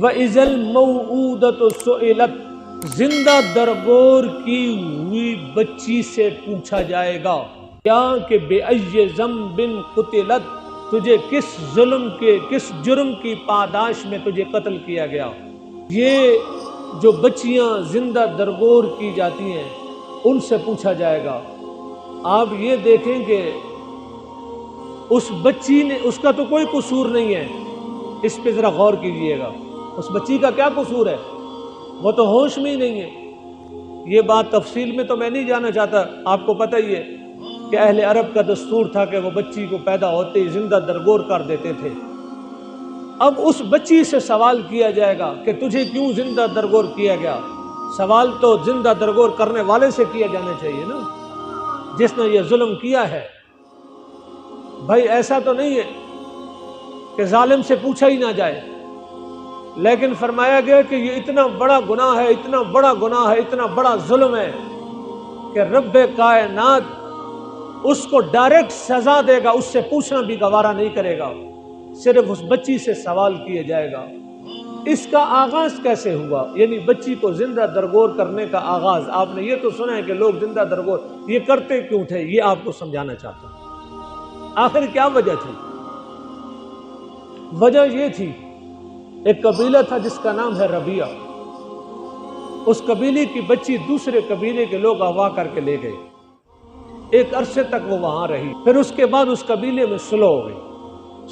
وَإِذَا الْمَوْءُودَةُ سُئِلَتْ، زندہ درگور کی ہوئی بچی سے پوچھا جائے گا کیا کہ بِأَيِّ ذَنبٍ قُتِلَتْ، تجھے کس جرم کی پاداش میں تجھے قتل کیا گیا۔ یہ جو بچیاں زندہ درگور کی جاتی ہیں ان سے پوچھا جائے گا۔ آپ یہ دیکھیں کہ اس بچی نے، اس کا تو کوئی قصور نہیں ہے، اس پہ ذرا غور کیجئے گا، اس بچی کا کیا قصور ہے؟ وہ تو ہوش میں ہی نہیں ہے۔ یہ بات تفصیل میں تو میں نہیں جانا چاہتا، آپ کو پتہ ہی ہے کہ اہل عرب کا دستور تھا کہ وہ بچی کو پیدا ہوتے ہی زندہ درگور کر دیتے تھے۔ اب اس بچی سے سوال کیا جائے گا کہ تجھے کیوں زندہ درگور کیا گیا؟ سوال تو زندہ درگور کرنے والے سے کیا جانا چاہیے نا، جس نے یہ ظلم کیا ہے۔ بھائی ایسا تو نہیں ہے کہ ظالم سے پوچھا ہی نہ جائے، لیکن فرمایا گیا کہ یہ اتنا بڑا گناہ ہے، اتنا بڑا گناہ ہے، اتنا بڑا ظلم ہے کہ رب کائنات اس کو ڈائریکٹ سزا دے گا، اس سے پوچھنا بھی گوارا نہیں کرے گا، صرف اس بچی سے سوال کیا جائے گا۔ اس کا آغاز کیسے ہوا؟ یعنی بچی کو زندہ درگور کرنے کا آغاز، آپ نے یہ تو سنا ہے کہ لوگ زندہ درگور یہ کرتے کیوں تھے، یہ آپ کو سمجھانا چاہتا ہوں۔ آخر کیا وجہ تھی؟ وجہ یہ تھی، ایک قبیلہ تھا جس کا نام ہے ربیہ، اس قبیلے کی بچی دوسرے قبیلے کے لوگ اغوا کر کے لے گئے، ایک عرصے تک وہ وہاں رہی، پھر اس کے بعد اس قبیلے میں صلح ہو گئی۔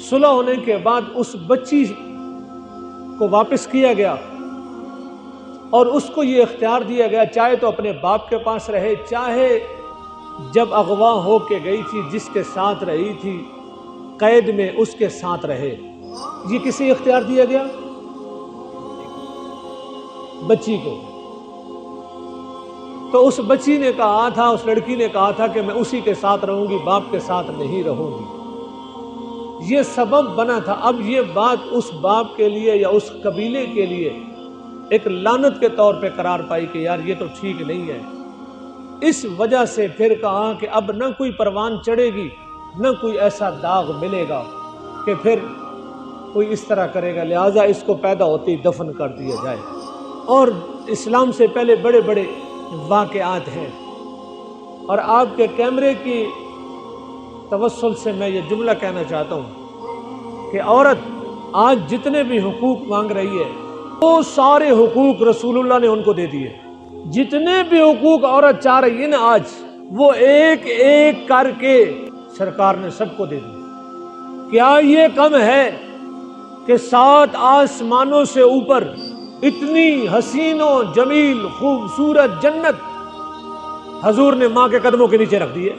صلح ہونے کے بعد اس بچی کو واپس کیا گیا اور اس کو یہ اختیار دیا گیا چاہے تو اپنے باپ کے پاس رہے، چاہے جب اغوا ہو کے گئی تھی جس کے ساتھ رہی تھی قید میں اس کے ساتھ رہے۔ یہ کسے اختیار دیا گیا؟ بچی کو۔ تو اس بچی نے کہا تھا، اس لڑکی نے کہا تھا کہ میں اسی کے ساتھ رہوں گی، باپ کے ساتھ نہیں رہوں گی۔ یہ سبب بنا تھا۔ اب یہ بات اس باپ کے لیے یا اس قبیلے کے لیے ایک لعنت کے طور پہ قرار پائی کہ یار یہ تو ٹھیک نہیں ہے۔ اس وجہ سے پھر کہا کہ اب نہ کوئی پروان چڑھے گی، نہ کوئی ایسا داغ ملے گا کہ پھر کوئی اس طرح کرے گا، لہٰذا اس کو پیدا ہوتے ہی دفن کر دیا جائے۔ اور اسلام سے پہلے بڑے بڑے واقعات ہیں، اور آپ کے کیمرے کی توسل سے میں یہ جملہ کہنا چاہتا ہوں کہ عورت آج جتنے بھی حقوق مانگ رہی ہے وہ سارے حقوق رسول اللہ نے ان کو دے دیے۔ جتنے بھی حقوق عورت چاہ رہی ہے نا آج، وہ ایک ایک کر کے سرکار نے سب کو دے دی۔ کیا یہ کم ہے کہ 7 آسمانوں سے اوپر اتنی حسین و جمیل خوبصورت جنت حضور نے ماں کے قدموں کے نیچے رکھ دی ہے؟